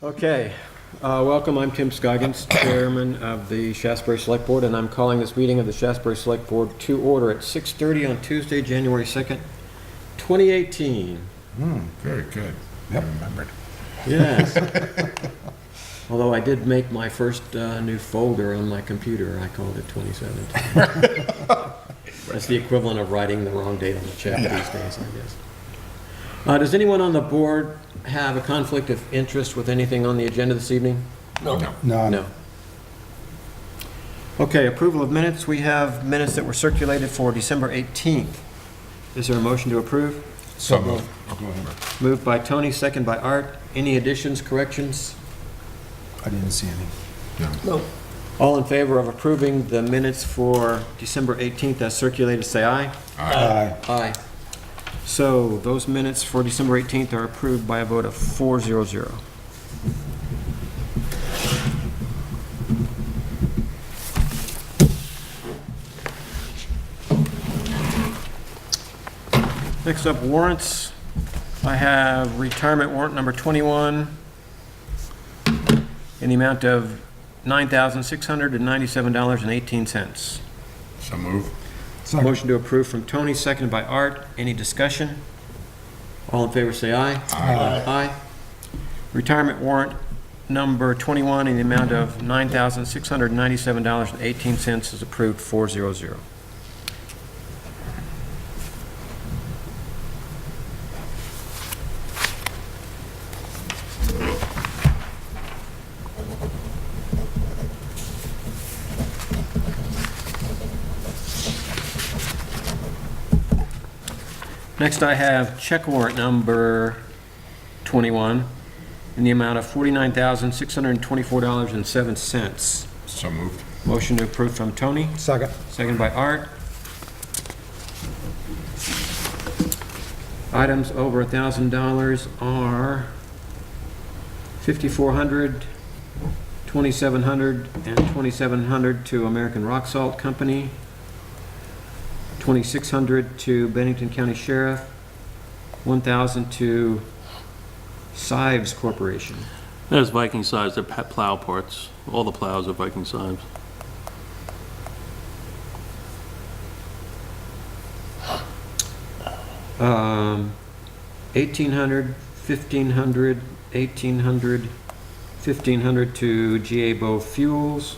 Okay, welcome. I'm Tim Scoggins, Chairman of the Shaftsbury Select Board, and I'm calling this meeting of the Shaftsbury Select Board to order at 6:30 on Tuesday, January 2nd, 2018. Very good. Yep. Remembered. Yes. Although I did make my first new folder on my computer. I called it 2017. That's the equivalent of writing the wrong date on the check these days, I guess. Does anyone on the board have a conflict of interest with anything on the agenda this evening? No. No. Okay, approval of minutes. We have minutes that were circulated for December 18th. Is there a motion to approve? So moved. Go ahead. Moved by Tony, second by Art. Any additions, corrections? I didn't see any. No. All in favor of approving the minutes for December 18th as circulated, say aye. Aye. Aye. So those minutes for December 18th are approved by a vote of 4-0-0. Next up, warrants. I have retirement warrant number 21 in the amount of $9,697.18. So moved. Second. Motion to approve from Tony, seconded by Art. Any discussion? All in favor say aye. Aye. Aye. Retirement warrant number 21 in the amount of $9,697.18 is approved, 4-0-0. Next, I have check warrant number 21 in the amount of $49,624.07. So moved. Motion to approve from Tony, Second. second by Art. Items over $1,000 are $5,400, $2,700, and $2,700 to American Rock Salt Company, $2,600 to Bennington County Sheriff, $1,000 to Sives Corporation. There's Viking size, they're plow parts. All the plows are Viking size. $1,800, $1,500, $1,800, $1,500 to GA Bow Fuels,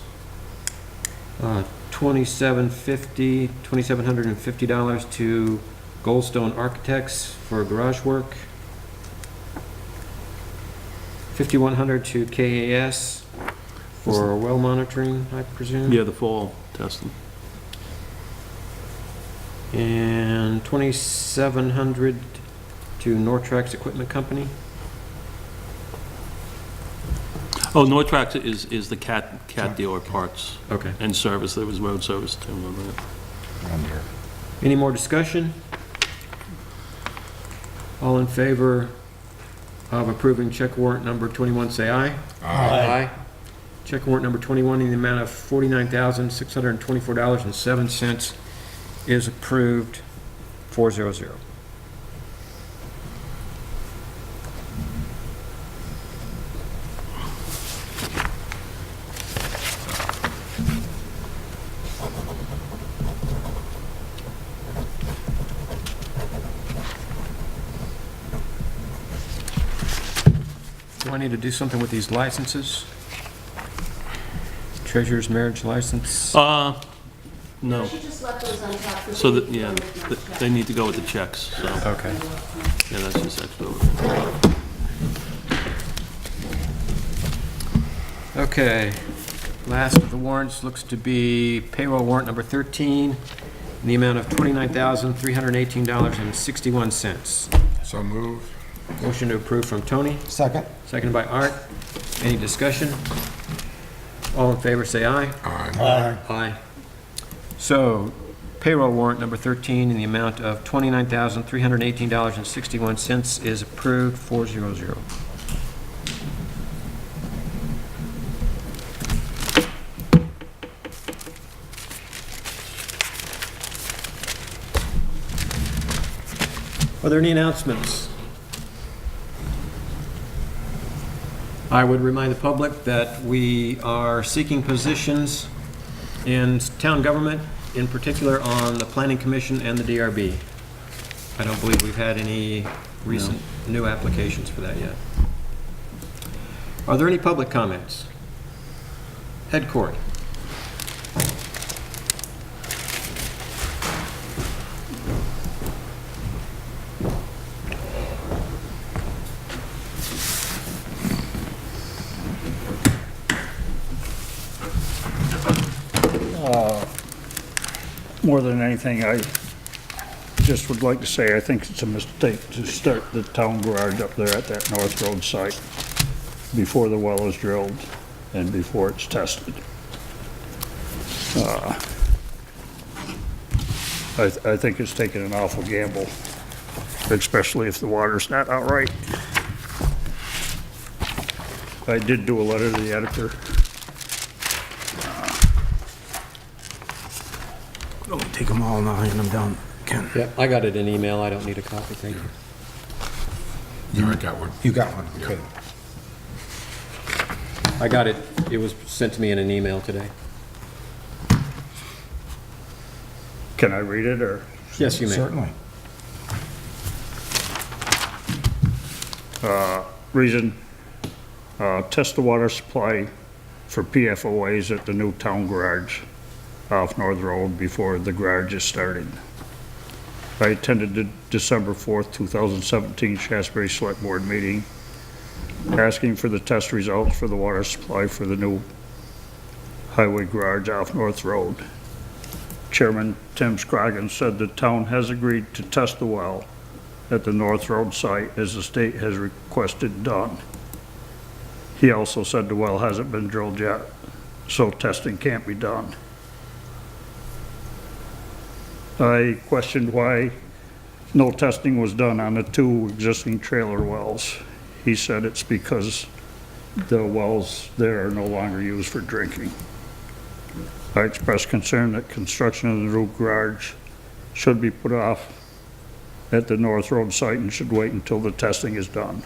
$2,750 to Goldstone Architects for garage work, $5,100 to KAS for well monitoring, I presume. Yeah, the fall testing. And $2,700 to Nortrax Equipment Company. Oh, Nortrax is the cat dealer parts Okay. and service. There was road service too on that. Under. Any more discussion? All in favor of approving check warrant number 21, say aye. Aye. Check warrant number 21 in the amount of $49,624.07 is approved, 4-0-0. Do I need to do something with these licenses? Treasurer's marriage license? No. She just left those on top. for So the- that, yeah, they need to go with the checks, so, Okay. yeah, that's just extra. Okay. Last of the warrants looks to be payroll warrant number 13 in the amount of $29,318.61. So moved. Motion to approve from Tony, Second. seconded by Art. Any discussion? All in favor say aye. Aye. Aye. So payroll warrant number 13 in the amount of $29,318.61 is approved, 4-0-0. Are there any announcements? I would remind the public that we are seeking positions in town government, in particular on the Planning Commission and the DRB. I don't believe we've had any recent new applications for that yet. Are there any public comments? Head Court. More than anything, I just would like to say, I think it's a mistake to start the town garage up there at that North Road site before the well is drilled and before it's tested. I think it's taking an awful gamble, especially if the water's not out right. I did do a letter to the editor. Don't take them all now, and I'm done. Ken. Yep, I got it in email. I don't need a copy, thank you. Yeah, I got one. You got one, okay. I got it. It was sent to me in an email today. Can I read it, or? Yes, you may. Certainly. Reason, test the water supply for PFOAs at the new town garage off North Road before the garage is started. I attended the December 4th, 2017 Shaftsbury Select Board meeting asking for the test results for the water supply for the new highway garage off North Road. Chairman Tim Scroggins said the town has agreed to test the well at the North Road site as the state has requested done. He also said the well hasn't been drilled yet, so testing can't be done. I questioned why no testing was done on the two existing trailer wells. He said it's because the wells there are no longer used for drinking. I expressed concern that construction of the new garage should be put off at the North Road site and should wait until the testing is done.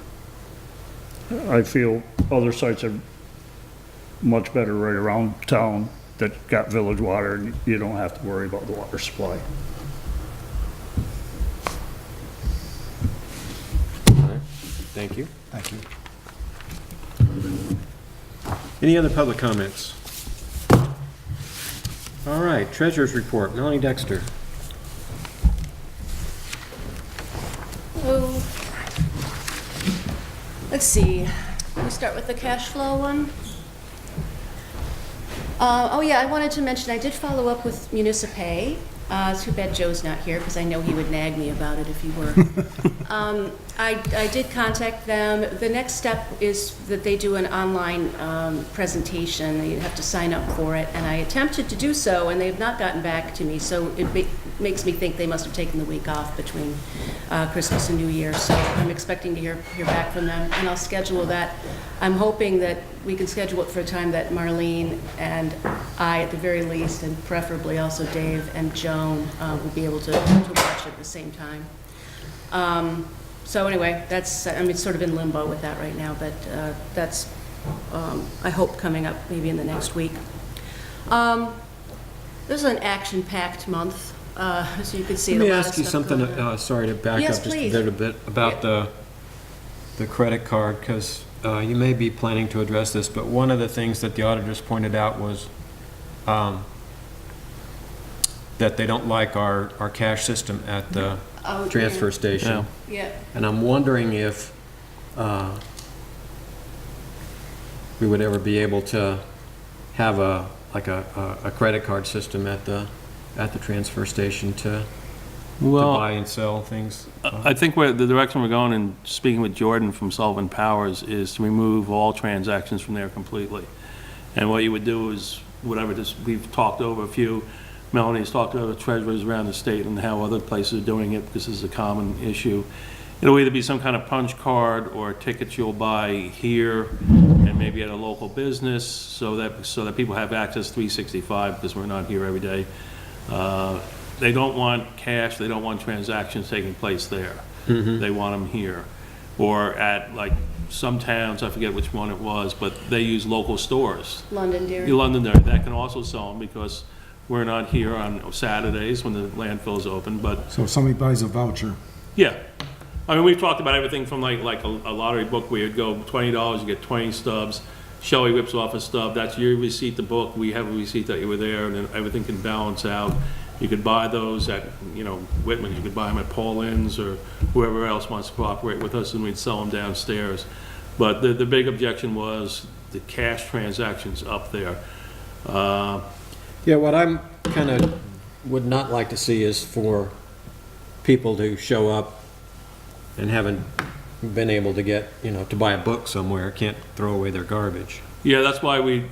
I feel other sites are much better right around town that got village water, and you don't have to worry about the water supply. All right. Thank you. Thank you. Any other public comments? All right, Treasurer's Report, Melanie Dexter. Oh, let's see. Can we start with the cash flow one? Oh yeah, I wanted to mention, I did follow up with Municipay. It's too bad Joe's not here, because I know he would nag me about it if he were. I did contact them. The next step is that they do an online presentation. You have to sign up for it, and I attempted to do so, and they have not gotten back to me, so it makes me think they must have taken the week off between Christmas and New Year, so I'm expecting to hear back from them, and I'll schedule that. I'm hoping that we can schedule it for a time that Marlene and I, at the very least, and preferably also Dave and Joan, will be able to watch at the same time. So anyway, that's, I mean, sort of in limbo with that right now, but that's, I hope, coming up maybe in the next week. This is an action-packed month, so you can see a Let me lot of ask you stuff something, going on. sorry to back Yes, up just a please. little bit, about the credit card, because you may be planning to address this, but one of the things that the auditors pointed out was that they don't like our cash system at the Oh, transfer station. Yeah. And I'm wondering if we would ever be able to have a credit card system at the transfer station to buy and sell things. I think the direction we're going, and speaking with Jordan from Sullivan Powers, is to remove all transactions from there completely. And what you would do is, whatever this, we've talked over a few, Melanie's talked to other treasurers around the state and how other places are doing it, because this is a common issue. It'll either be some kind of punch card or tickets you'll buy here and maybe at a local business, so that people have access 365, because we're not here every day. They don't want cash, they don't want transactions taking place there. They want them here. Or at, like, some towns, I forget which one it was, but they use local stores. Londonderry. Londonderry, that can also sell them because we're not here on Saturdays when the landfill is open, but So if somebody buys a voucher, yeah. I mean, we've talked about everything from like a lottery book where you'd go $20, you get 20 stubs. Shelley whips off a stub, that's your receipt, the book, we have a receipt that you were there, and then everything can balance out. You could buy those at, Whitman, you could buy them at Pauline's or whoever else wants to cooperate with us, and we'd sell them downstairs. But the big objection was the cash transactions up there. Yeah, what I'm kind of would not like to see is for people to show up and haven't been able to get, to buy a book somewhere, can't throw away their garbage. Yeah, that's why we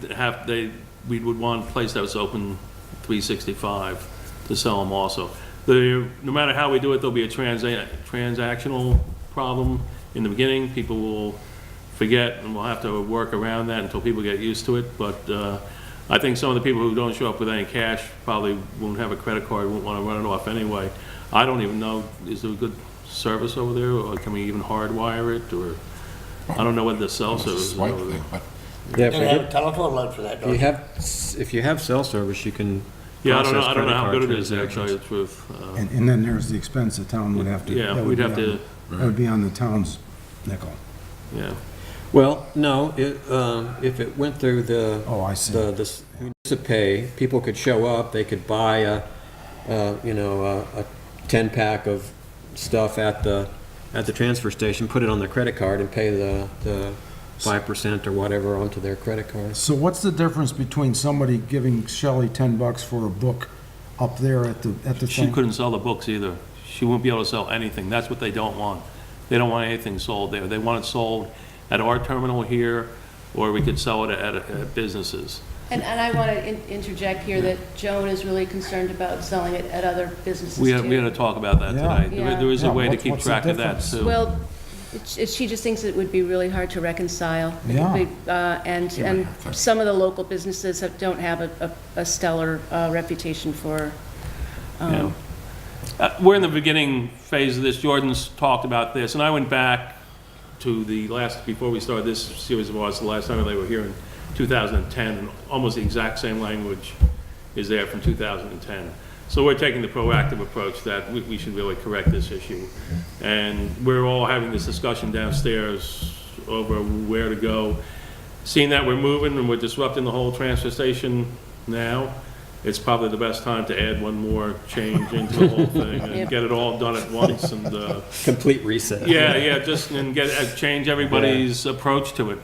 would want a place that was open 365 to sell them also. No matter how we do it, there'll be a transactional problem in the beginning. People will forget, and we'll have to work around that until people get used to it. But I think some of the people who don't show up with any cash probably won't have a credit card, won't want to run it off anyway. I don't even know, is there a good service over there, or can we even hardwire it, or I don't know what the cell service is Swipe over there. thing, but Yeah, You have a telephone line for that, if don't you you? have, if you have cell service, you can Yeah, I don't know process how credit good card it is, to tell you the truth. and then there's the expense the town would have to. Yeah, that we'd would have be to, on- That would be on the town's nickel. yeah. Well, no, if it went through the. Oh, I see. This municipay, people could show up, they could buy a 10-pack of stuff at the transfer station, put it on their credit card and pay the 5% or whatever onto their credit card. So what's the difference between somebody giving Shelley $10 for a book up there at the She thing? couldn't sell the books either. She won't be able to sell anything. That's what they don't want. They don't want anything sold there. They want it sold at our terminal here, or we could sell it at businesses. And I want to interject here that Joan is really concerned about selling it at other businesses too. We had to talk about that Yeah. today. There is a Yeah, way to keep what's the track of that difference? too. Well, she just thinks it would be really hard to reconcile. Yeah. And some of the local businesses don't have a stellar reputation for, Yeah. We're in the beginning phase of this. Jordan's talked about this, and I went back to before we started this series of audits, the last time they were here in 2010, and almost the exact same language is there from 2010. So we're taking the proactive approach that we should really correct this issue. And we're all having this discussion downstairs over where to go. Seeing that we're moving and we're disrupting the whole transfer station now, it's probably the best time to add one more change into the whole thing and get it all done at once and, Complete reset. just and change everybody's approach to it.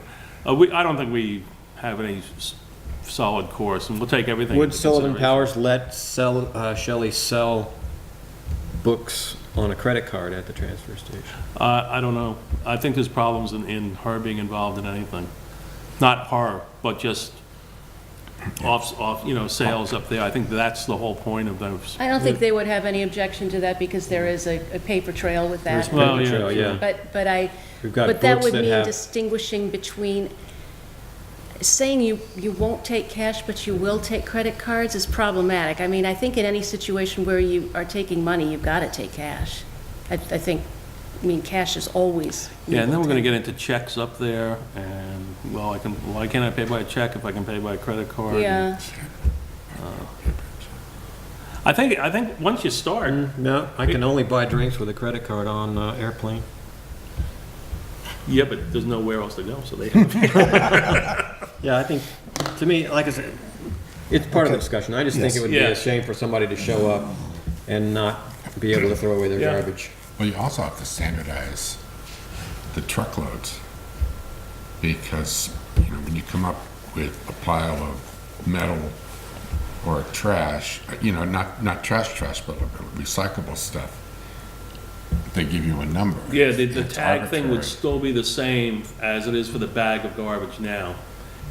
I don't think we have any solid course, and we'll take everything. Would into Sullivan consideration. Powers let Shelley sell books on a credit card at the transfer station? I don't know. I think there's problems in her being involved in anything. Not her, but just sales up there. I think that's the whole point of those. I don't think they would have any objection to that because there is a paper trail with that. There's Well, paper yeah, trail, sure. yeah. We've got But that books would that mean have- distinguishing between, saying you won't take cash but you will take credit cards is problematic. I mean, I think in any situation where you are taking money, you've got to take cash. I mean, cash is always. Yeah, and then we're gonna get into checks up there, and, why can't I pay by a check if I can pay by a credit card? Yeah, I think once you start, No, I can only buy drinks with a credit card on airplane. yeah, but there's nowhere else to go, so they have. Yeah, I think, to me, like I said, it's part of the discussion. I just think it would be Yeah. a shame for somebody to show up and not be able to throw away their Yeah. garbage. well, you also have to standardize the truckloads. Because, when you come up with a pile of metal or trash, not trash, but recyclable stuff, they give you a number. Yeah, the It's tag thing would arbitrary. still be the same as it is for the bag of garbage now.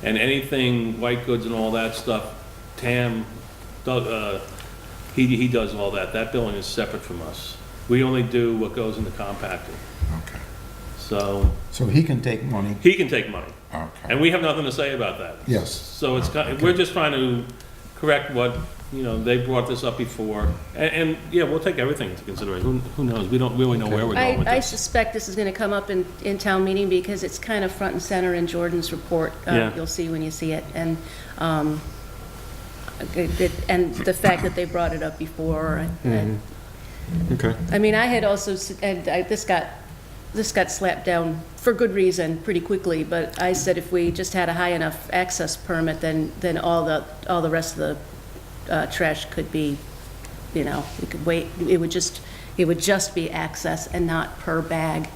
And anything, white goods and all that stuff, Tam, he does all that. That billing is separate from us. We only do what goes in the compactor. Okay, So So he can take money. he can take money. okay. And we have nothing to say about that. Yes. So we're just trying to correct what you know, they brought this up before, and yeah, we'll take everything into consideration. Who knows? We don't really know where we're going with I this. suspect this is going to come up in town meeting because it's kind of front and center in Jordan's report. Yeah. You'll see when you see it. And and the fact that they brought it up before. Okay. I mean, I had also, this got slapped down for good reason pretty quickly, but I said if we just had a high enough access permit, then all the rest of the trash could be, you know, we could wait, it would just be access and not per bag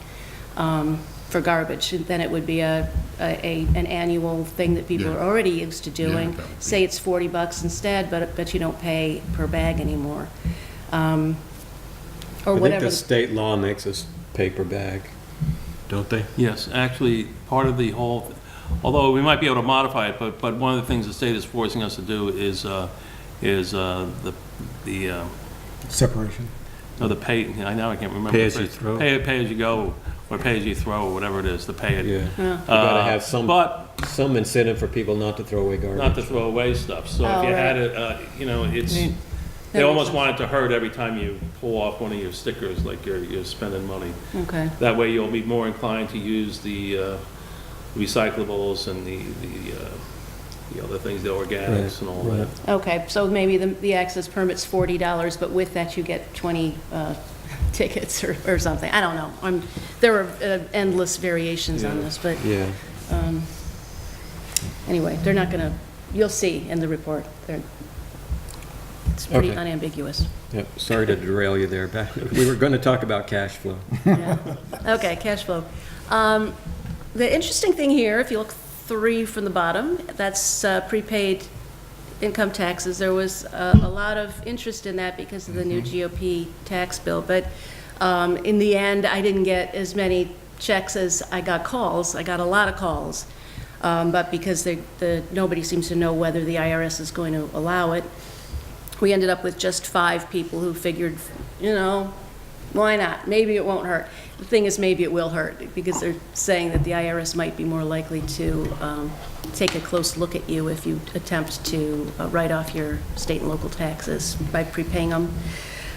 for garbage. And then it would be an annual thing that people Yeah. are already used to doing. that would be- Say it's $40 instead, but you don't pay per bag anymore. Or I think whatever. the state law makes us paper bag, don't they? Yes, actually, part of the whole, although we might be able to modify it, but one of the things the state is forcing us to do is the Separation. no, the pay, I now I can't remember. Pay the as you phrase. throw? Pay as you go, or pay as you throw, or whatever it is, the pay it. Yeah. Yeah. You gotta have But some incentive for people not to throw away garbage. not to throw away stuff. So Oh, if you right. had it, you know, it's, That they makes almost sense. want it to hurt every time you pull off one of your stickers, like you're spending money. Okay. That way you'll be more inclined to use the recyclables and the other things, the organics and all Right, that. Okay, so maybe the access permit's $40, but with that you get 20 tickets or something. I don't know. There are endless variations on this, but Yeah. anyway, they're not gonna, you'll see in the report. It's pretty Okay. unambiguous. Yep. Sorry to derail you there. We were going to talk about cash flow. Yeah. Okay, cash flow. The interesting thing here, if you look 3 from the bottom, that's prepaid income taxes. There was a lot of interest in that because of the new GOP tax bill, but in the end, I didn't get as many checks as I got calls. I got a lot of calls, but because nobody seems to know whether the IRS is going to allow it, we ended up with just 5 people who figured, you know, why not? Maybe it won't hurt. The thing is, maybe it will hurt, because they're saying that the IRS might be more likely to take a close look at you if you attempt to write off your state and local taxes by prepaying them.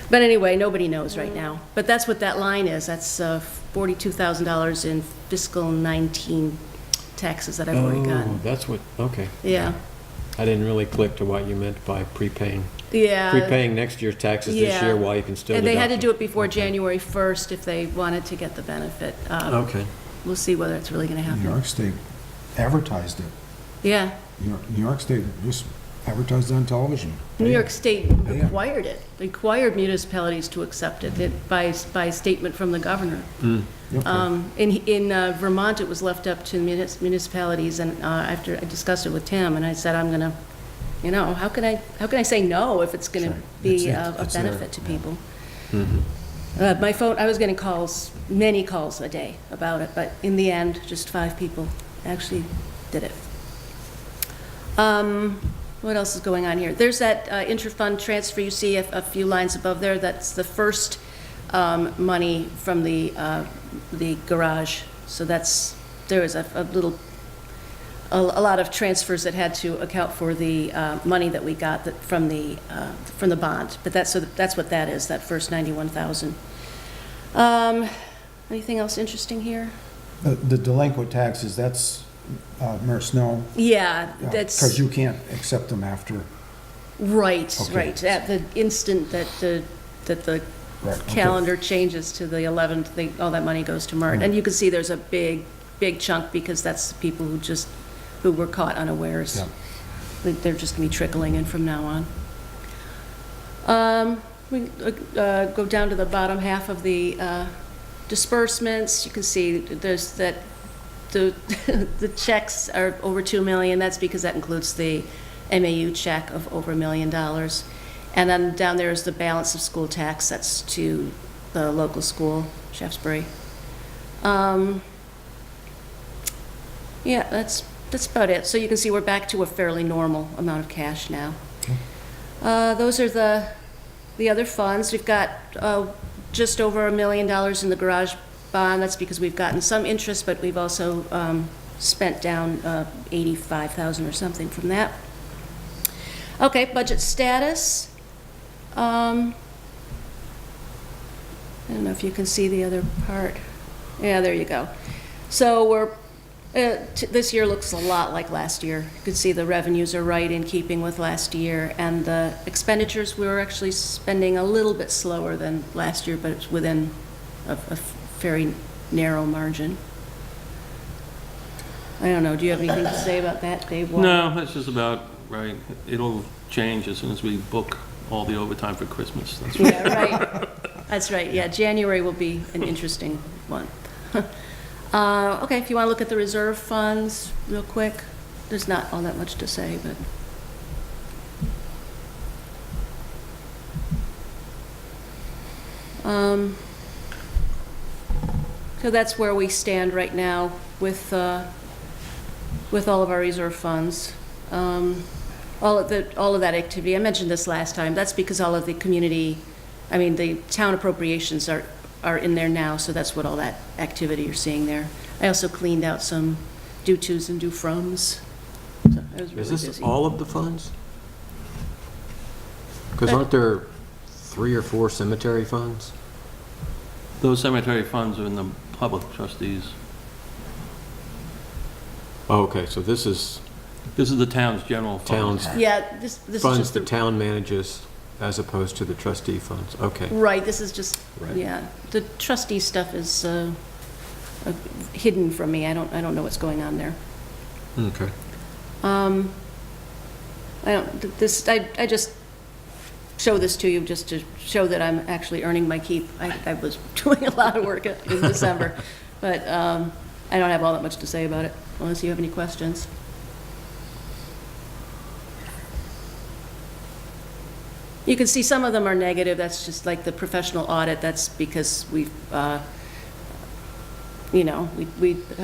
But anyway, nobody knows right now. But that's what that line is. That's $42,000 in fiscal 19 taxes that I've already Oh, gotten. that's what, okay. Yeah, I didn't really click to what you meant by prepaying. yeah. Prepaying next year's taxes this Yeah. year while you can still And they had to deduct do them. it before January 1st if they wanted to get the benefit. Okay. We'll see whether it's really going to New happen. York State advertised it. Yeah, New York State just advertised it on television. New York State Yeah. required it, required municipalities to accept it by statement from the governor. Okay. In Vermont, it was left up to municipalities, and after I discussed it with Tim, and I said, I'm gonna, you know, how can I say no if it's gonna Sure. be It's a there. benefit to Yeah. people? My phone, I was getting calls, many calls a day about it, but in the end, just 5 people actually did it. What else is going on here? There's that inter-fund transfer, you see a few lines above there, that's the first money from the garage. So there was a lot of transfers that had to account for the money that we got from the bond. But that's what that is, that first 91,000. Anything else interesting here? The delinquent taxes, that's, Mayor Snow, Yeah, that's. because you can't accept them after. Right, Okay. right. At the instant that the Right, okay. calendar changes to the 11th, all that money goes to MERT. And you can see there's a big chunk, because that's the people who were caught unawares. Yeah. They're just going to be trickling in from now on. We go down to the bottom half of the disbursements. You can see there's that the checks are over $2 million. That's because that includes the MAU check of over $1 million. And then down there is the balance of school tax. That's to the local school, Shaftsbury. Yeah, that's about it. So you can see we're back to a fairly normal amount of cash now. Those are the other funds. We've got just over $1 million in the garage bond. That's because we've gotten some interest, but we've also spent down 85,000 or something from that. Okay, budget status. I don't know if you can see the other part. Yeah, there you go. So this year looks a lot like last year. You can see the revenues are right in keeping with last year, and the expenditures, we were actually spending a little bit slower than last year, but it's within a very narrow margin. I don't know, do you have anything to say about that, Dave? No, that's just about right. It'll change as soon as we book all the overtime for Christmas. That's right. Yeah, right. That's right, yeah, January will be an interesting one. Okay, if you want to look at the reserve funds real quick, there's not all that much to say, but. So that's where we stand right now with all of our reserve funds. All of that activity, I mentioned this last time, that's because all of the the town appropriations are in there now, so that's what all that activity you're seeing there. I also cleaned out some due tos and due froms. So I was really Is this busy. all of the funds? Because aren't there 3 or 4 cemetery funds? Those cemetery funds are in the public trustees. Oh, okay, so this is This is the town's general fund. town's Yeah, this is funds just the the, town manages as opposed to the trustee funds. Okay. right, this is just, Right. yeah. The trustee stuff is hidden from me. I don't know what's going on there. Okay. I just show this to you just to show that I'm actually earning my keep. I was doing a lot of work in December, but I don't have all that much to say about it, unless you have any questions. You can see some of them are negative. That's just like the professional audit. That's because we have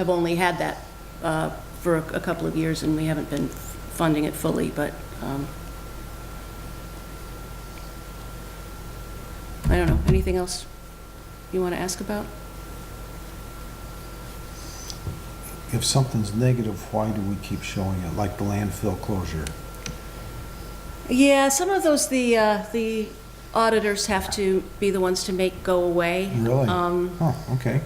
only had that for a couple of years, and we haven't been funding it fully, but I don't know. Anything else you want to ask about? If something's negative, why do we keep showing it, like the landfill closure? Yeah, some of those the auditors have to be the ones to make go away. Really? Oh, okay.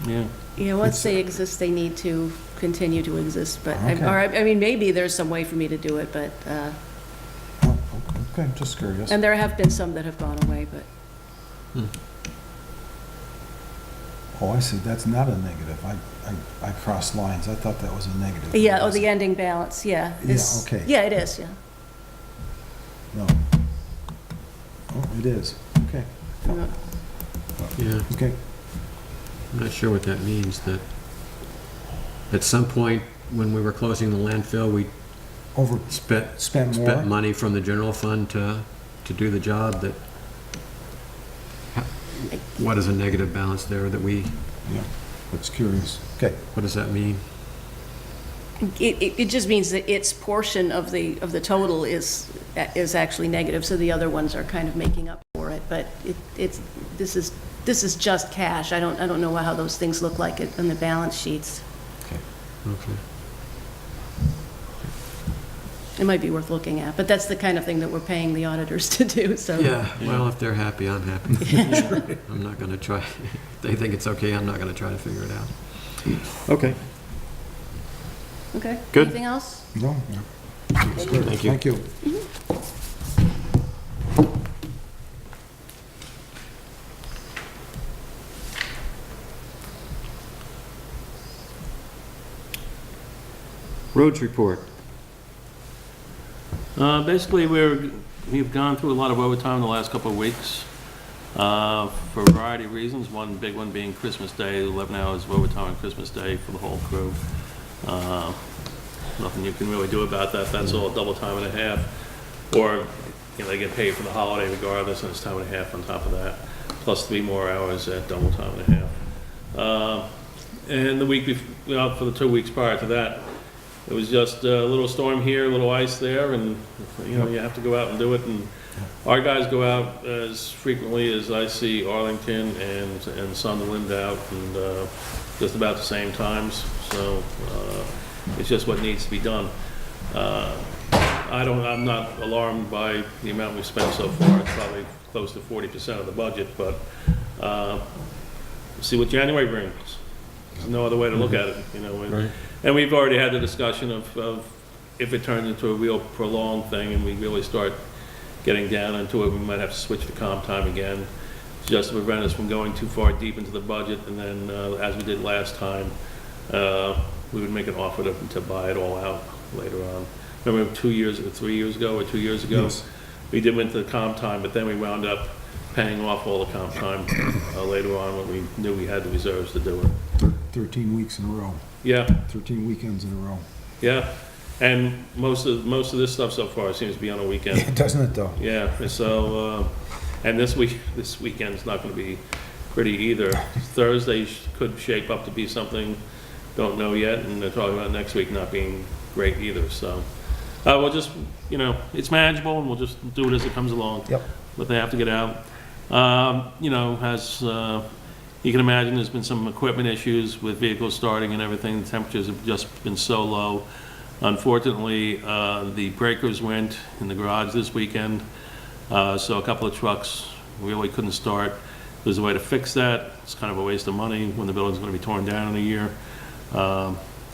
Yeah. Yeah, once they exist, they need to continue to exist. But Okay. I mean, maybe there's some way for me to do it, but Oh, okay, just curious. and there have been some that have gone away, but. Oh, I see, that's not a negative. I crossed lines. I thought that was a negative. Yeah, It the wasn't. ending balance, yeah. Yeah, It's- okay. Yeah, it is, yeah. No. Oh, it is. Okay, Yeah, okay. I'm not sure what that means, that at some point, when we were closing the landfill, we Over, spent spent more? spent money from the general fund to do the job that, what is a negative balance there that we, Yeah, that's curious. Okay, what does that mean? It just means that its portion of the total is actually negative, so the other ones are kind of making up for it. But this is just cash. I don't know how those things look like in the balance sheets. Okay. It might be worth looking at, but that's the kind of thing that we're paying the auditors to do, so. Yeah, well, if they're happy, I'm happy. I'm not gonna try, if they think it's okay, I'm not gonna try to figure it out. Okay. Okay. Good. Anything else? no, no. Thank you. Thank you. Roads report. Basically, we've gone through a lot of overtime the last couple of weeks for a variety of reasons. One big one being Christmas Day, 11 hours of overtime on Christmas Day for the whole crew. Nothing you can really do about that. That's all double time and a half. Or, they get paid for the holiday regardless, and it's time and a half on top of that, plus 3 more hours at double time and a half. And the week before, for the 2 weeks prior to that, it was just a little storm here, a little ice there, and, you have to go out and do it. And our guys go out as frequently as I see Arlington and Sunderland out, and just about the same times. So it's just what needs to be done. I'm not alarmed by the amount we've spent so far. It's probably close to 40% of the budget, but, we'll see what January brings. There's no other way to look at it, you know. Right. And we've already had the discussion of if it turns into a real prolonged thing and we really start getting down into it, we might have to switch to comp time again, just to prevent us from going too far deep into the budget. And then, as we did last time, we would make an offer to buy it all out later on. Remember 3 years ago, Yes. we did went to the comp time, but then we wound up paying off all the comp time later on when we knew we had the reserves to do it. 13 weeks in a row, Yeah, 13 weekends in a row. yeah. And most of this stuff so far seems to be on a weekend. Doesn't it though? Yeah, so, and this weekend's not gonna be pretty either. Thursday could shape up to be something, don't know yet, and they're talking about next week not being great either, so. We'll just, you know, it's manageable, and we'll just do it as it comes along. Yep. But they have to get out. You know, as you can imagine, there's been some equipment issues with vehicles starting and everything. The temperatures have just been so low. Unfortunately, the breakers went in the garage this weekend, so a couple of trucks really couldn't start. There's a way to fix that. It's kind of a waste of money when the building's going to be torn down in a year.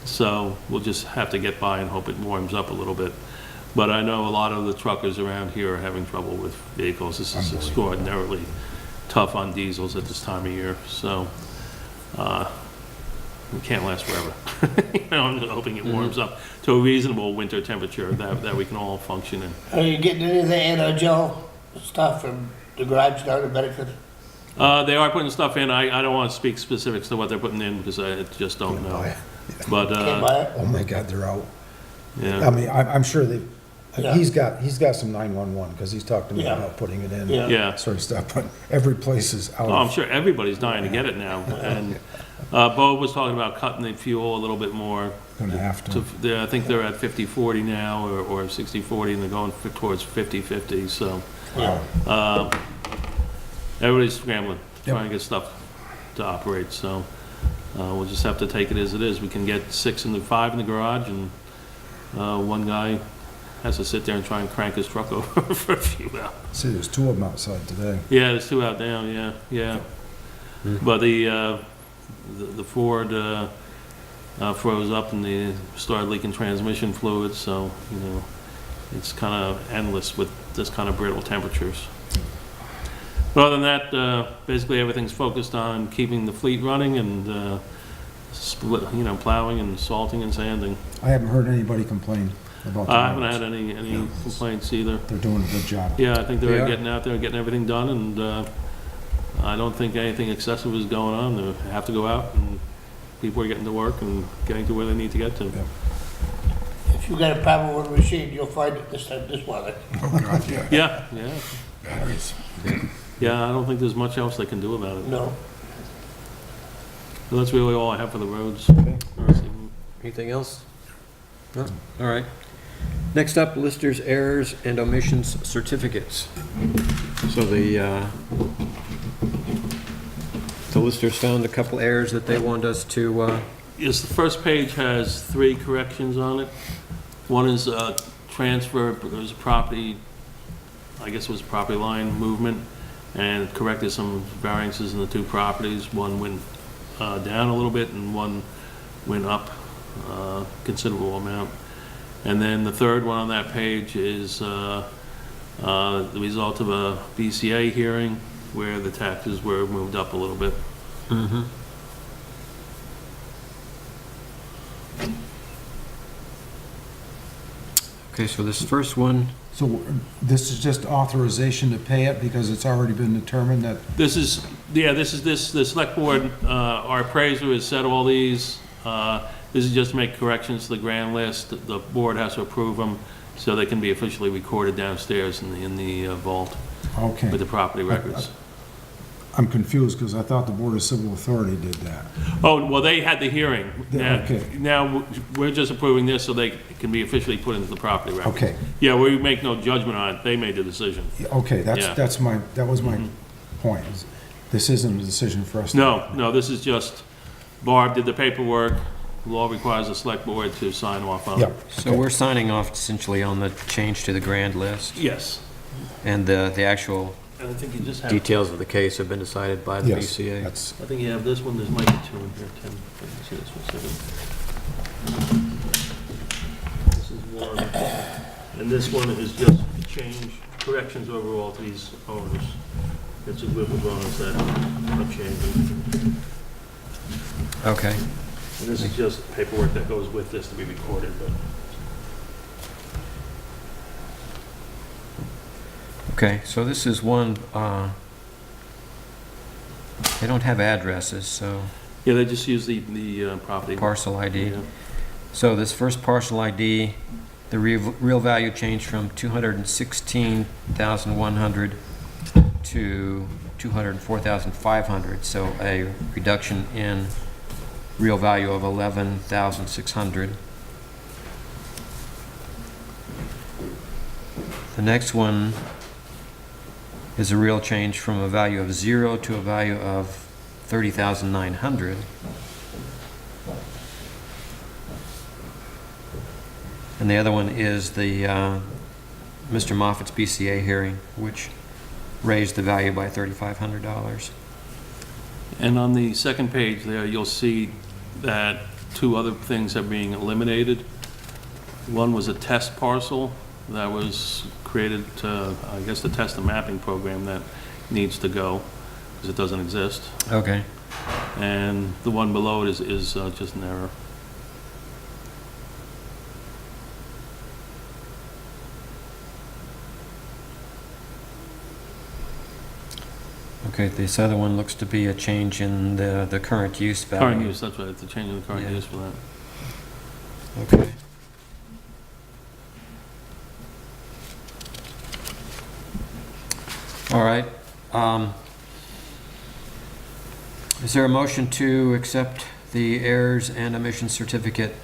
So we'll just have to get by and hope it warms up a little bit. But I know a lot of the truckers around here are having trouble with vehicles. This is extraordinarily tough on diesels at this time of year, so it can't last forever. You know, I'm hoping it warms up to a reasonable winter temperature that we can all function in. Are you getting any of the aerogel stuff from the garage down in Bedford? They are putting stuff in. I don't want to speak specifics to what they're putting in because I just don't know. But, Can't buy it? Oh my God, they're out. I yeah, mean, I'm sure they, Yeah. he's got some 911, because he's talked to me Yeah. about putting it in. Yeah. yeah. Sort of stuff, but every place is out. Oh, I'm sure everybody's dying to get it now. And Bo was talking about cutting the fuel a little bit more. Gonna have to. I think they're at 50/40 now, or 60/40, and they're going towards 50/50, so. Yeah. Everybody's scrambling, Yep. trying to get stuff to operate, so we'll just have to take it as it is. We can get 5 in the garage, and one guy has to sit there and try and crank his truck over for a few hours. See, there's 2 of them outside today. Yeah, there's 2 out now, yeah. But the Ford froze up and they started leaking transmission fluid, so, you know, it's kind of endless with this kind of brittle temperatures. But other than that, basically everything's focused on keeping the fleet running and, plowing and salting and sanding. I haven't heard anybody complain about the I haven't roads. had any complaints either. They're doing a good job. Yeah, I think they're Yeah. getting out there and getting everything done, and I don't think anything excessive is going on. They have to go out, and people are getting to work and getting to where they need to get to. Yeah. If you got a problem with a machine, you'll find it this time, this weather. Oh, God, yeah. Yeah. Batteries. Yeah, I don't think there's much else they can do about it. No. But that's really all I have for the roads. Anything else? No? All right. Next up, listers, errors, and omissions certificates. So the listers found a couple errors that they want us to, Yes, the first page has 3 corrections on it. One is transfer, there was a property, I guess it was property line movement, and corrected some variances in the 2 properties. One went down a little bit and one went up a considerable amount. And then the third one on that page is the result of a BCA hearing where the taxes were moved up a little bit. okay, so this first one, So this is just authorization to pay it because it's already been determined that, The select board, our appraiser has set all these. This is just to make corrections to the grand list. The board has to approve them so they can be officially recorded downstairs in the vault okay. with the property records. I'm confused because I thought the Board of Civil Authority did that. Oh, well, they had the hearing. Okay. Now, we're just approving this so they can be officially put into the property records. Okay, Yeah, we make no judgment on it. They made the decision. okay, Yeah. that was my point. This isn't a decision for us. to- No, this is just, Barb did the paperwork, law requires the select board to sign off on it. Yep. So we're signing off essentially on the change to the grand list, Yes. and the actual And I think you just have, details of the case have been decided by the Yes, BCA. that's, I think you have this one, there's might be two in here, Tim. Let me see this one second. This is one, and this one is just change, corrections overall to these owners. It's a group of owners that are changing. Okay. And this is just paperwork that goes with this to be recorded, but Okay, so this is one, they don't have addresses, so yeah, they just use the property. parcel ID. Yeah. So this first parcel ID, the real value changed from 216,100 to 204,500, so a reduction in real value of 11,600. The next one is a real change from a value of 0 to a value of 30,900. And the other one is the Mr. Moffat's BCA hearing, which raised the value by $3,500. And on the second page there, you'll see that two other things are being eliminated. One was a test parcel that was created to, I guess, to test a mapping program that needs to go, because it doesn't exist. Okay. And the one below it is just an error. Okay, this other one looks to be a change in the current use value. Current use, that's right, it's a change in the current Yeah. use for that. Okay. All right. Is there a motion to accept the errors and omission certificate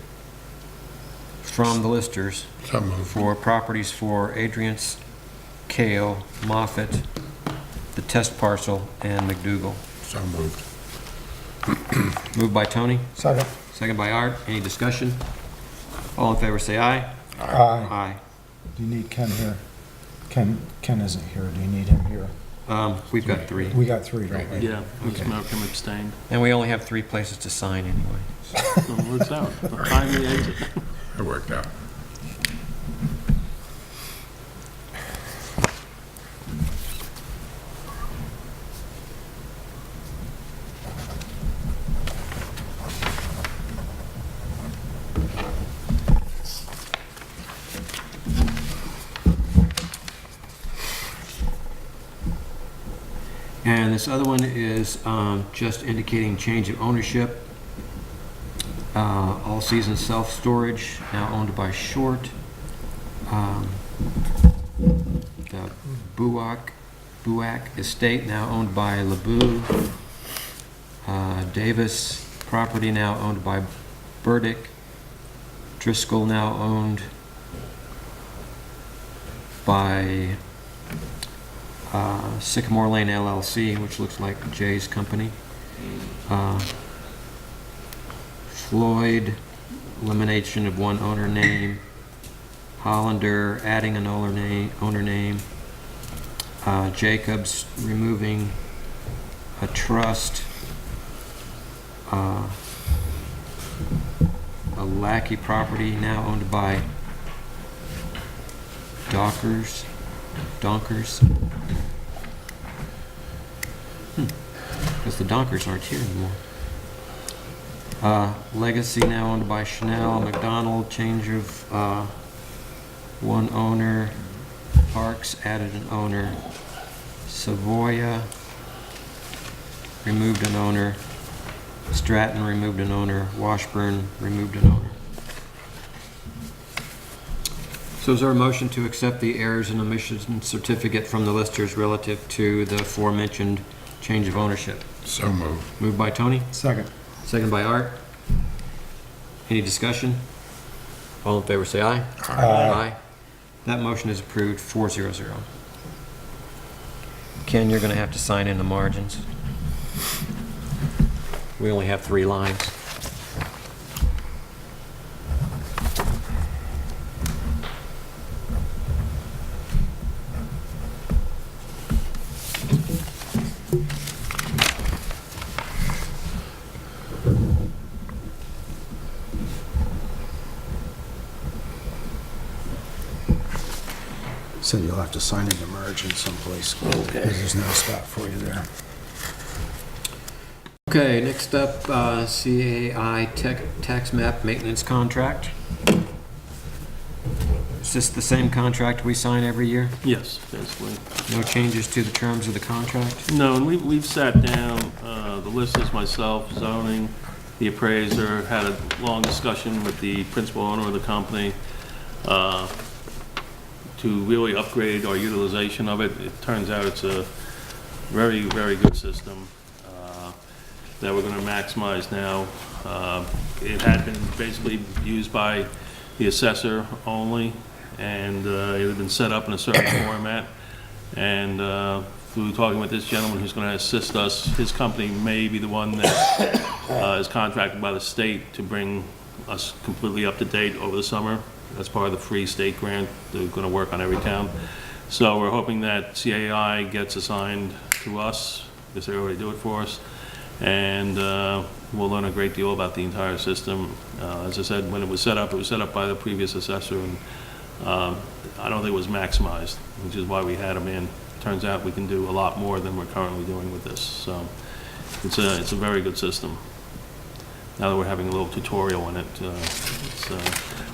from the listers So moved. for properties for Adrian's, Kale, Moffett, the test parcel, and McDougal? So moved. Moved by Tony, second. second by Art. Any discussion? All in favor, say aye. Aye. Aye. Do you need Ken here? Ken isn't here. Do you need him here? We've got three. We got three, don't we? Yeah, Okay. Mr. Malcolm abstained. And we only have 3 places to sign anyway. So it works out. A timely exit. It worked out. And this other one is just indicating change of ownership. All-season self-storage, now owned by Short. The Buac Estate, now owned by LeBou. Davis property, now owned by Burdick. Driscoll, now owned by Sycamore Lane LLC, which looks like Jay's company. Floyd, elimination of one owner name. Hollander, adding an owner name. Jacobs, removing a trust. A Lackey property, now owned by Donkers. Because the Donkers aren't here anymore. Legacy, now owned by Chanel. McDonald, change of one owner. Parks, added an owner. Savoya, removed an owner. Stratton, removed an owner. Washburn, removed an owner. So is there a motion to accept the errors and omissions certificate from the listers relative to the aforementioned change of ownership? So moved. Moved by Tony, Second. second by Art. Any discussion? All in favor, say aye. Aye. That motion is approved, 400. Ken, you're going to have to sign in the margins. We only have 3 lines. So you'll have to sign in the margin someplace. Okay. Because there's no spot for you there. Okay, next up, CAI tax map maintenance contract. Is this the same contract we sign every year? Yes, basically. No changes to the terms of the contract? No, and we've sat down, the listers, myself, zoning, the appraiser, had a long discussion with the principal owner of the company to really upgrade our utilization of it. It turns out it's a very, very good system that we're going to maximize now. It had been basically used by the assessor only, and it had been set up in a certain format. And through talking with this gentleman who's going to assist us, his company may be the one that is contracted by the state to bring us completely up to date over the summer. That's part of the free state grant. They're going to work on every town. So we're hoping that CAI gets assigned to us, because they already do it for us. And we'll learn a great deal about the entire system. As I said, when it was set up by the previous assessor, and I don't think it was maximized, which is why we had them in. Turns out we can do a lot more than we're currently doing with this. So it's a very good system. Now that we're having a little tutorial on it,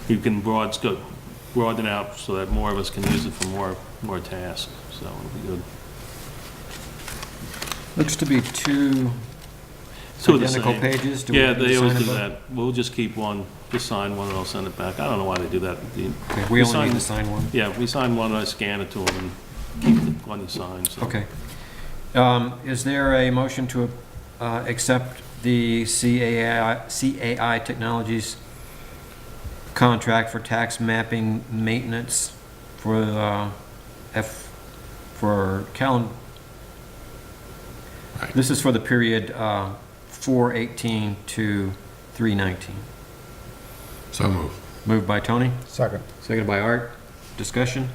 we can broaden it out so that more of us can use it for more tasks. So it'll be good. Looks to be two Two of the identical same. pages. Do we Yeah, need to they always sign do them that. We'll just keep one, just sign one and I'll send it back. I don't know why they do that. both? Okay, we only need to sign one. Yeah, we sign one, I scan it to them and keep the one you sign, so. Okay. Is there a motion to accept the CAI Technologies contract for tax mapping maintenance for calendar? Right. This is for the period 4/18 to 3/19. So moved. Moved by Tony, Second. seconded by Art. Discussion?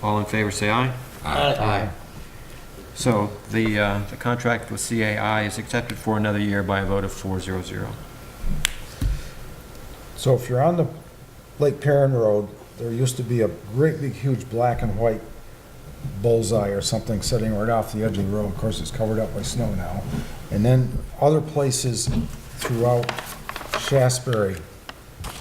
All in favor, say aye. Aye. So the contract with CAI is accepted for another year by a vote of 4-0-0. So if you're on the Lake Perrin Road, there used to be a great big huge black and white bullseye or something sitting right off the edge of the road. Of course, it's covered up by snow now. And then other places throughout Shaftsbury,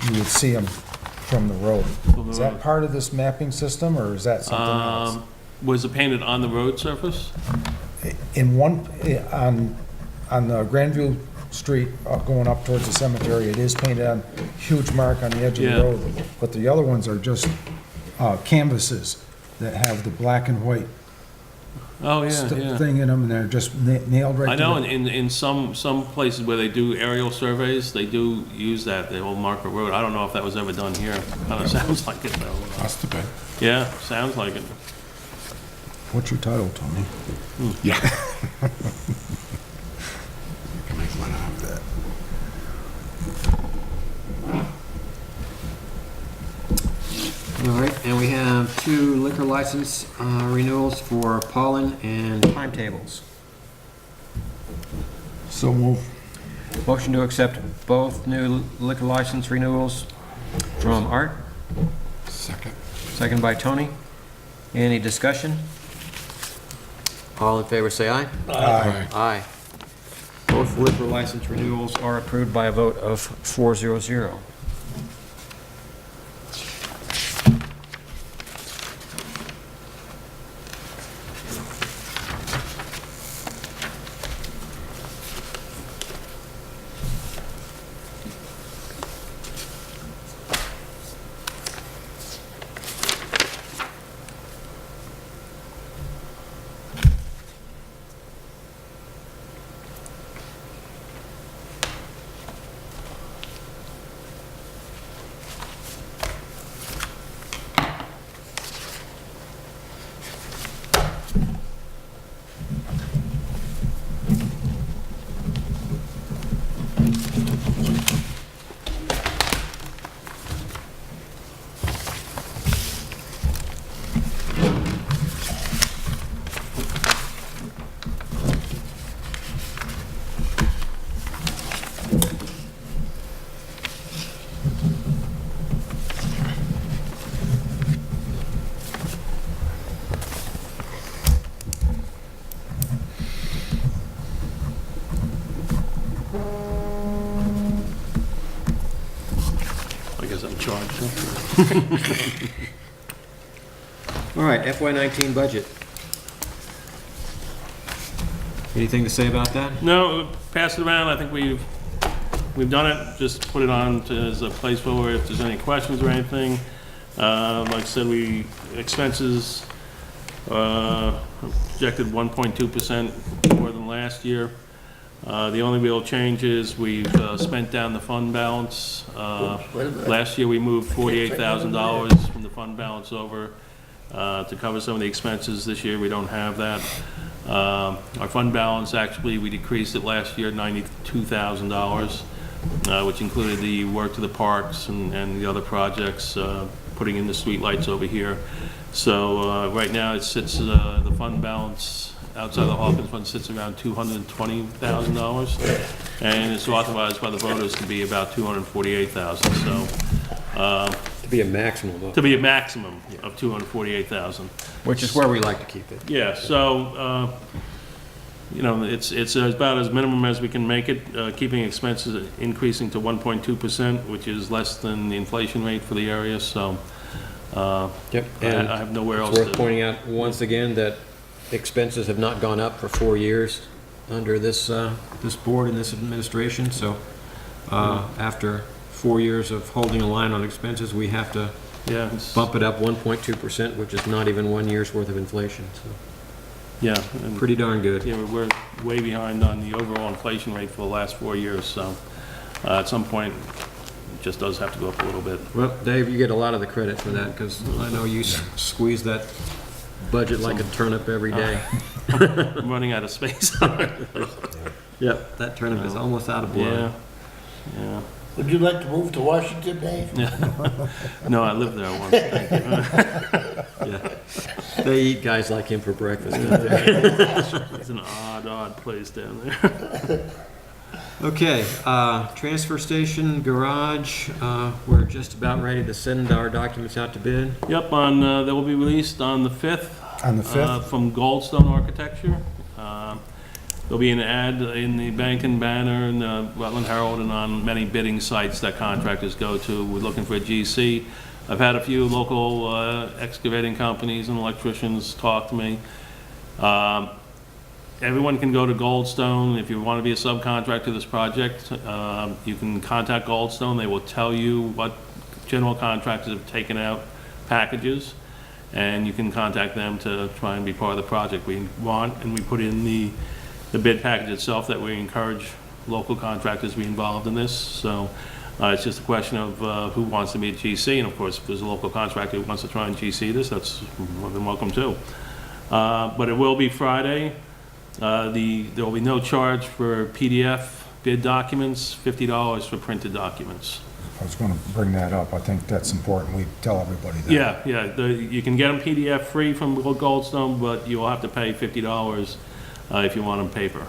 you would see them from the road. Is that part of this mapping system, or is that something else? Was it painted on the road surface? In one, on the Grandview Street, going up towards the cemetery, it is painted on, huge mark on the edge of the Yeah. road. But the other ones are just canvases that have the black and white Oh, yeah. thing in them, and they're just nailed right I to know the... in some places where they do aerial surveys, they do use that, they will mark a road. I don't know if that was ever done here. Kind of sounds like it though. Must have been. Yeah, sounds like it. What's your title, Tony? Yeah. You can make one out of that. All right, and we have two liquor license renewals for pollen and timetables. So move. Motion to accept both new liquor license renewals from Art, Second. second by Tony. Any discussion? All in favor, say aye. Aye. Aye. Both liquor license renewals are approved by a vote of 4-0-0. All right, FY19 budget. Anything to say about that? No, pass it around. I think we've done it. Just put it on as a placeholder if there's any questions or anything. Like I said, expenses projected 1.2% more than last year. The only real change is we've spent down the fund balance. Last year, we moved $48,000 from the fund balance over to cover some of the expenses. This year, we don't have that. Our fund balance, actually, we decreased it last year, $92,000, which included the work to the parks and the other projects, putting in the streetlights over here. So right now, it sits, the fund balance outside the Hawkins Fund sits around $220,000, and it's authorized by the voters to be about $248,000. So To be a maximum of. to be a maximum of $248,000. Which is where we like to keep it. Yeah, so, you know, it's about as minimum as we can make it, keeping expenses increasing to 1.2%, which is less than the inflation rate for the area, so Yep. I And have nowhere else it's worth to. pointing out once again that expenses have not gone up for 4 years under this board and this administration. So after 4 years of holding a line on expenses, we have to Yeah, it's- bump it up 1.2%, which is not even 1 year's worth of inflation. So yeah, and, pretty darn good. yeah, we're way behind on the overall inflation rate for the last 4 years, so at some point, it just does have to go up a little bit. Well, Dave, you get a lot of the credit for that because I know you squeeze that budget like a turnip every day. I'm running out of space. Yep, that turnip is almost out of Yeah, blood. yeah. Would you like to move to Washington, Dave? No, I lived there once. Thank you. Yeah. They eat guys like him for breakfast, don't they? It's an odd place down there. Okay, transfer station, garage, we're just about ready to send our documents out to bid. Yep, they will be released on the 5th. On the 5th? From Goldstone Architecture. There'll be an ad in the Bennington Banner and the Rutland Herald and on many bidding sites that contractors go to. We're looking for a GC. I've had a few local excavating companies and electricians talk to me. Everyone can go to Goldstone. If you want to be a subcontractor to this project, you can contact Goldstone. They will tell you what general contractors have taken out packages, and you can contact them to try and be part of the project. We want, and we put in the bid package itself, that we encourage local contractors to be involved in this. So it's just a question of who wants to be a GC, and of course, if there's a local contractor who wants to try and GC this, that's more than welcome too. But it will be Friday. There will be no charge for PDF bid documents, $50 for printed documents. I was going to bring that up. I think that's important. We tell everybody that. Yeah, you can get them PDF free from Goldstone, but you'll have to pay $50 if you want them paper.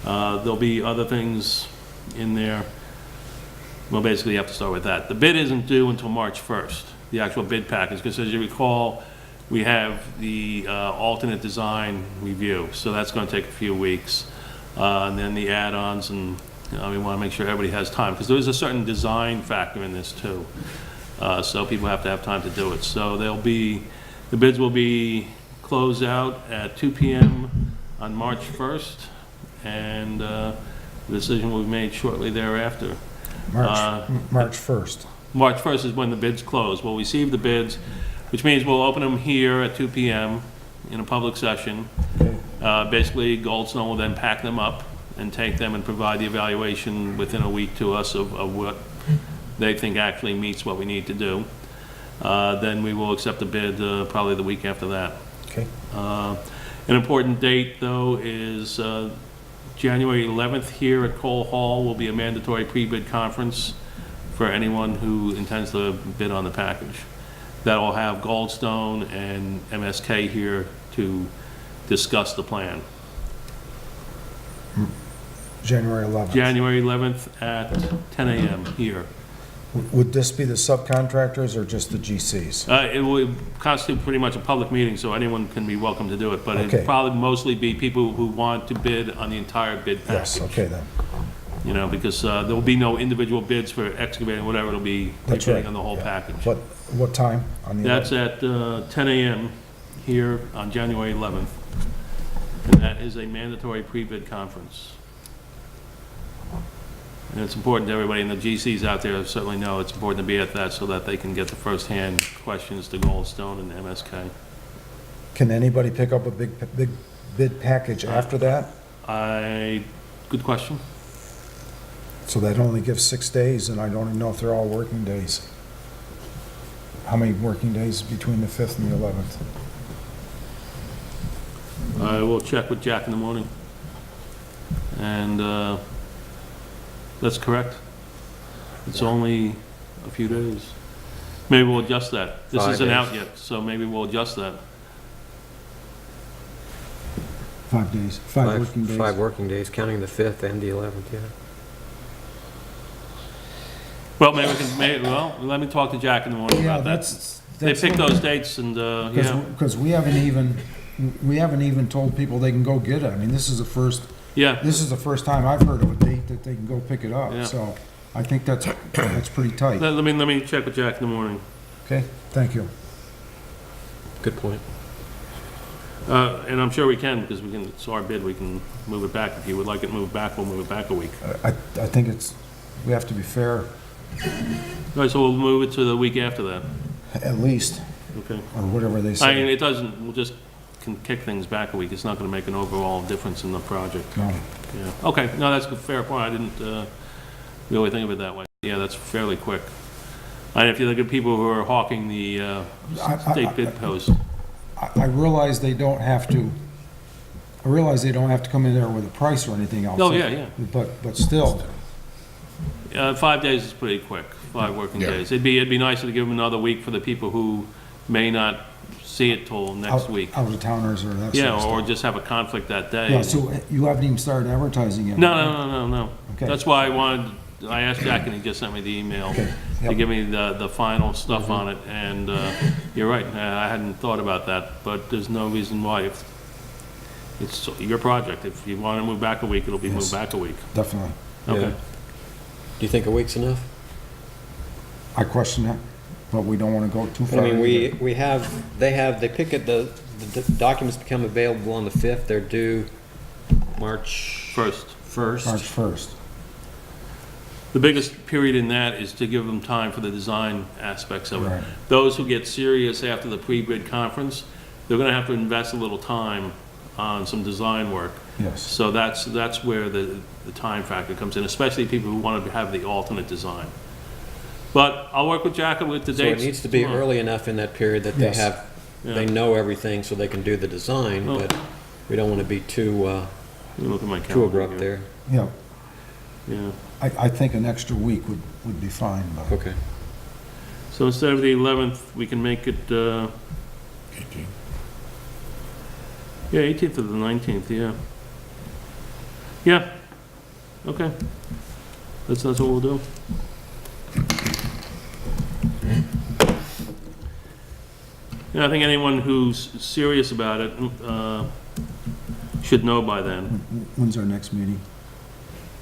There'll be other things in there. Well, basically, you have to start with that. The bid isn't due until March 1st, the actual bid package, because as you recall, we have the alternate design review, so that's going to take a few weeks. And then the add-ons, and we want to make sure everybody has time, because there is a certain design factor in this too. So people have to have time to do it. So the bids will be closed out at 2 p.m. on March 1st, and the decision will be made shortly thereafter. March 1st. March 1st is when the bids close. We'll receive the bids, which means we'll open them here at 2 p.m. in a public session. Basically, Goldstone will then pack them up and take them and provide the evaluation within a week to us of what they think actually meets what we need to do. Then we will accept the bid probably the week after that. Okay. An important date, though, is January 11th here at Cole Hall will be a mandatory pre-bid conference for anyone who intends to bid on the package. That will have Goldstone and MSK here to discuss the plan. January 11th. January 11th at 10 a.m. here. Would this be the subcontractors or just the GCs? It will constitute pretty much a public meeting, so anyone can be welcome to do it, but Okay. it'll probably mostly be people who want to bid on the entire bid package. Yes, okay then. You know, because there will be no individual bids for excavating, whatever, it'll be That's bidding right, on the whole yeah. package. But what time on the? That's 11th? at 10 a.m. here on January 11th. And that is a mandatory pre-bid conference. And it's important to everybody, and the GCs out there certainly know it's important to be at that so that they can get the first-hand questions to Goldstone and MSK. Can anybody pick up a big bid package after that? Good question. So that only gives 6 days, and I don't even know if they're all working days. How many working days between the 5th and the 11th? I will check with Jack in the morning. And that's correct. It's only a few days. Maybe we'll adjust that. This 5 isn't out days. yet, so maybe we'll adjust that. 5 days, 5 working days. 5 working days, counting the 5th and the 11th, yeah. Well, maybe we can, well, let me talk to Jack in the morning Yeah, about that. that's. They picked those dates and, yeah, Because we haven't even told people they can go get it. I mean, this is yeah. the first time I've heard of a date that they can go pick it Yeah. up. So I think that's pretty tight. Let me check with Jack in the morning. Okay, thank you. Good point. And I'm sure we can, because it's our bid, we can move it back. If you would like it moved back, we'll move it back a week. I think we have to be fair, All right, so we'll move it to the week after that. at least, Okay. or whatever they I mean, say. it doesn't, we'll just can kick things back a week. It's not gonna make an overall difference in the project. No. Yeah, okay, no, that's a fair point. I didn't really think of it that way. Yeah, that's fairly quick. And if you look at people who are hawking the state bid post, I realize they don't have to, come in there with a price or anything else. Oh, yeah. But still, 5 days is pretty quick, 5 working Yeah. days. It'd be nicer to give them another week for the people who may not see it till next week. out of towners or that sort Yeah, of or stuff. just have a conflict that day. Yeah, so you haven't even started advertising yet? No. Okay. That's why I asked Jack and he just sent me the email Okay, to yep. give me the final stuff on it. And you're right, I hadn't thought about that, but there's no reason why. If it's your project, if you want to move back a week, it'll be moved Yes. back a week. Definitely. Okay. Yeah. Do you think a week's enough? I question that, but we don't want to go too I far. mean, either. they pick it, the documents become available on the 5th, they're due March First. 1st. March 1st. The biggest period in that is to give them time for the design aspects of it. Right. Those who get serious after the pre-bid conference, they're gonna have to invest a little time on some design work. Yes. So that's where the time factor comes in, especially people who want to have the alternate design. But I'll work with Jack with the So it dates. needs to be tomorrow. early enough in that period that they Yes. they know everything so they can do the design, Oh. but we don't want to be too Let me look at my too calendar abrupt here. Yeah, Yeah. I think an extra week would be fine, but Okay. So instead of the 11th, we can make it, 18. yeah, 18th or the 19th, yeah. Yeah, okay. That's what we'll do. Yeah, I think anyone who's serious about it should know by then. when's our next meeting?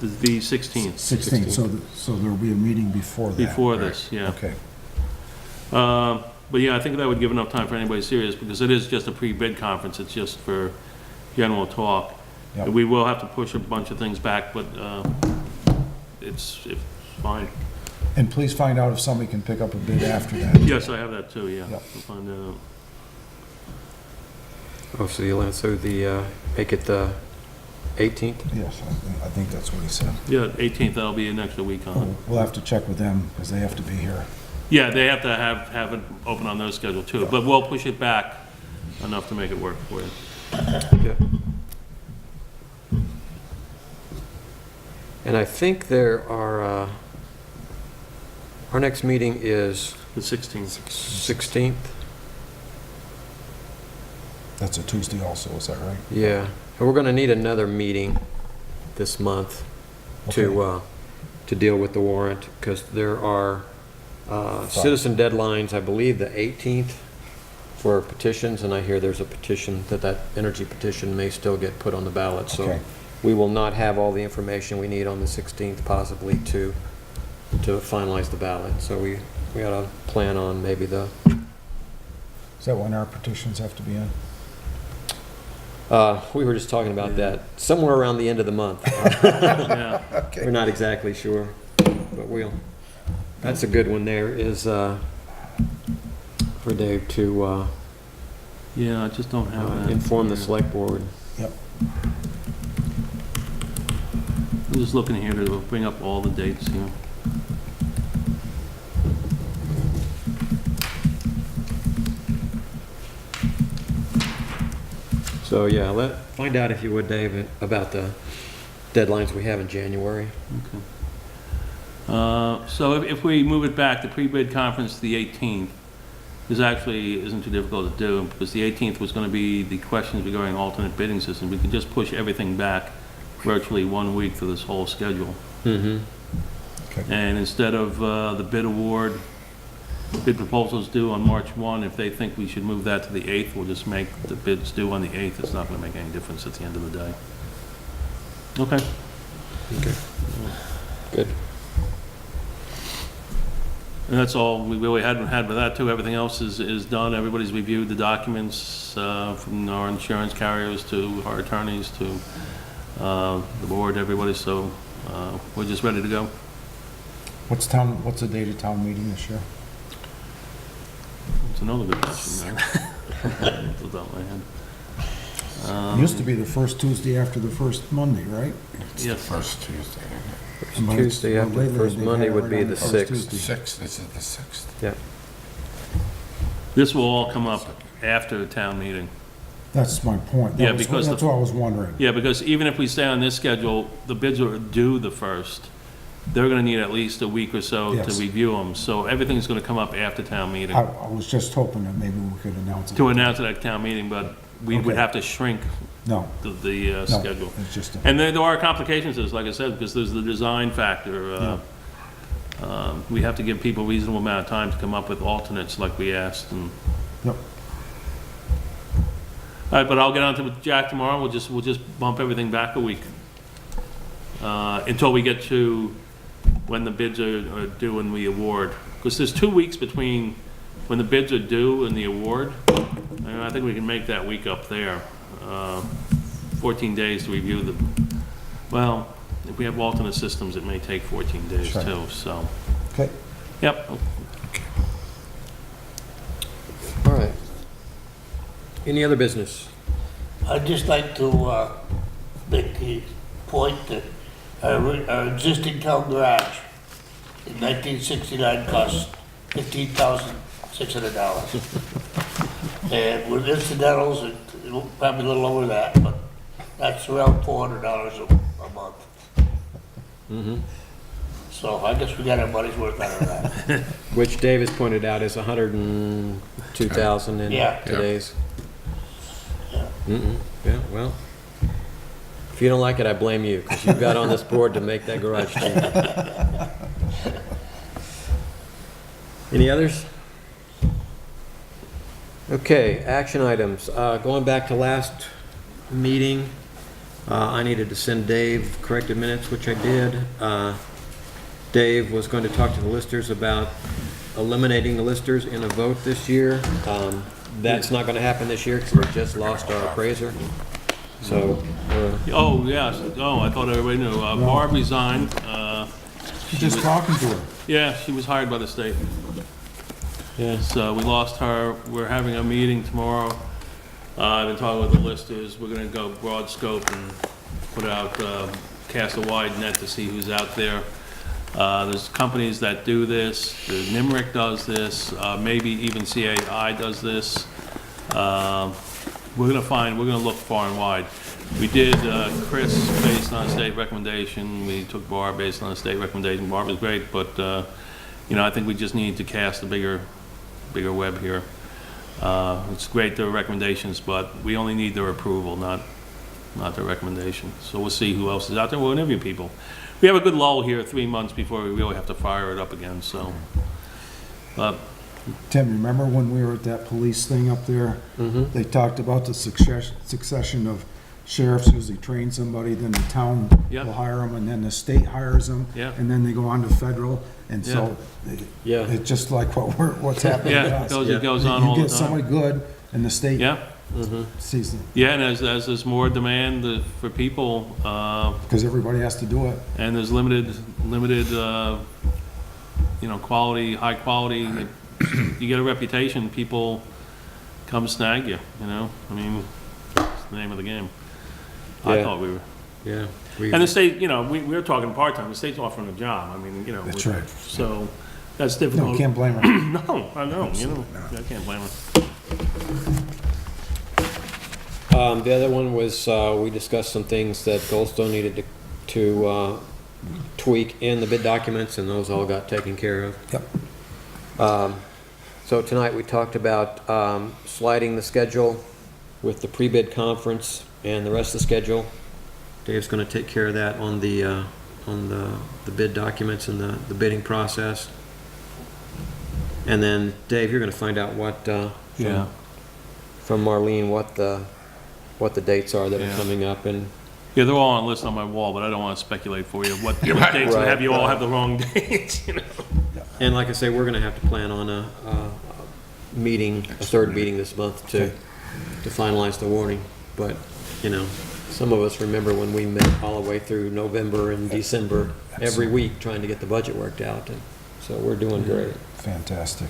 The 16th, 16th, so there'll be a meeting before that. before this, yeah. Okay, But yeah, I think that would give enough time for anybody serious, because it is just a pre-bid conference, it's just for general talk. Yep. We will have to push a bunch of things back, but it's fine. and please find out if somebody can pick up a bid after that. Yes, I have that too, yeah. Yep. We'll find that out. Oh, so make it the 18th? Yes, I think that's what he said. Yeah, 18th, that'll be an extra week on. We'll have to check with them, because they have to be here. Yeah, they have to have it open on their schedule too, but we'll push it back enough to make it work for you. Yeah. And I think there are, our next meeting is The 16th. 16th? That's a Tuesday also, is that right? Yeah. And we're going to need another meeting this month to deal with the warrant, because there are citizen deadlines, I believe, the 18th for petitions, and I hear there's a petition, that energy petition may still get put on the ballot, so Okay. we will not have all the information we need on the 16th possibly to finalize the ballot. So we ought to plan on maybe the, Is that when our petitions have to be in? we were just talking about that, somewhere around the end of the month. Yeah. We're not exactly sure, but that's a good one there, is for Dave to Yeah, I just don't have that. inform the select board. Yep. I'm just looking here to bring up all the dates here. So, yeah, find out if you would, Dave, about the deadlines we have in January. So if we move it back, the pre-bid conference to the 18th, this actually isn't too difficult to do, because the 18th was going to be the questions regarding alternate bidding system. We could just push everything back virtually 1 week for this whole schedule. Mm-hmm. And instead of the bid award, bid proposals due on March 1, if they think we should move that to the 8th, we'll just make the bids due on the 8th. It's not going to make any difference at the end of the day. Okay. Okay. Good. And that's all we really had with that too. Everything else is done. Everybody's reviewed the documents, from our insurance carriers to our attorneys to the board, everybody. So we're just ready to go. What's the date of town meeting this year? It's another good question, man. Off the top of my head. It used to be the first Tuesday after the first Monday, right? It's the Yes. first Tuesday. But Tuesday after the lately first they've Monday had it would right be on the first 6th. Tuesday. Sixth, this is the 6th. Yeah. This will all come up after the town meeting. That's my point. Yeah, because That's what I was wondering. Yeah, because even if we stay on this schedule, the bids are due the 1st. They're going to need at least a week or so to Yes. review them. So everything's going to come up after town meeting. I was just hoping that maybe we could announce it. To announce it at town meeting, but we would Okay. have to shrink No, the no, schedule. it's just, And there are complications, as like I said, because there's the design factor. We have to give people a reasonable amount of time to come up with alternates like we asked. And yep. all right, but I'll get on to Jack tomorrow. We'll just bump everything back a week until we get to when the bids are due and we award. Because there's 2 weeks between when the bids are due and the award. And I think we can make that week up there. 14 days to review the. Well, if we have alternate systems, it may take 14 days Sure. too. So, Okay. yep. All right. Any other business? I'd just like to make the point that our existing town garage in 1969 cost $15,600. And with incidentals, probably a little over that, but that's around $400 a month. Mm-hmm. So I guess we got our money's worth out of that. Which Davis pointed out is 102,000 in Yeah. today's. Yeah. Mm-mm. Yeah, well, if you don't like it, I blame you, because you got on this board to make that garage cheap. Any others? Okay, action items. Going back to last meeting, I needed to send Dave corrected minutes, which I did. Dave was going to talk to the listers about eliminating the listers in a vote this year. That's not going to happen this year because we just lost our appraiser. So, Oh, yes. Oh, I thought everybody knew. Barb resigned. Just talking to her. Yeah, she was hired by the state. yeah, So we lost her. We're having a meeting tomorrow. I've been talking with the listers. We're gonna go broad scope and put out, cast a wide net to see who's out there. There's companies that do this. The NIMRIC does this. Maybe even CAI does this. We're gonna look far and wide. We did Chris based on a state recommendation. We took Barb based on a state recommendation. Barb was great, but I think we just need to cast a bigger web here. It's great, their recommendations, but we only need their approval, not their recommendation. So we'll see who else is out there. We'll interview people. We have a good lull here, 3 months before we really have to fire it up again, so. But Tim, remember when we were at that police thing up there? mm-hmm. They talked about the succession of sheriffs usually train somebody, then the town Yeah. will hire them, and then the state hires them. Yeah. And then they go on to federal, and so Yeah. it's just like what's happening with Yeah, us. it goes on all You the get time. somebody good, and the state Yeah, sees it, yeah, and as there's more demand for people, because everybody has to do it. and there's limited, quality, high quality, you get a reputation, people come snag you, I mean, it's the name of the game. I Yeah. thought we were, Yeah. and the state, we were talking part-time, the state's offering a job, I mean, That's right. So, that's No, difficult. can't blame them. No, I know, I can't blame her. The other one was, we discussed some things that Goldstone needed to tweak in the bid documents, and those all got taken care of. Yep. So tonight, we talked about sliding the schedule with the pre-bid conference and the rest of the schedule. Dave's gonna take care of that on the bid documents and the bidding process. And then, Dave, you're gonna find out what, Yeah. from Marlene, what the dates are that are Yeah. coming up, and Yeah, they're all on a list on my wall, but I don't want to speculate for you what Yeah, what right. dates, and Right, have you all right. have the wrong dates, And like I say, we're gonna have to plan on a meeting, a third meeting this month to finalize the warning. But, some of us remember when we met all the way through November and December, every week, trying to get the budget worked out, and so we're doing great. Fantastic.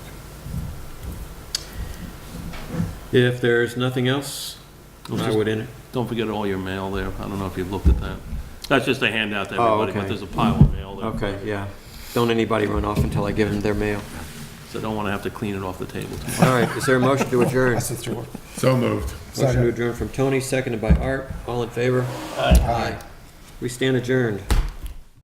If there's nothing else, I would enter. Don't forget all your mail there. I don't know if you've looked at that. That's just a handout to Oh, everybody, but okay. there's a pile of mail there. Okay, yeah. Don't anybody run off until I give them their mail. So I don't want to have to clean it off the table tomorrow. All right, is there a motion to adjourn? That's the through. So moved. Motion to adjourn from Tony, seconded by Art. All in favor? Aye. Aye. We stand adjourned.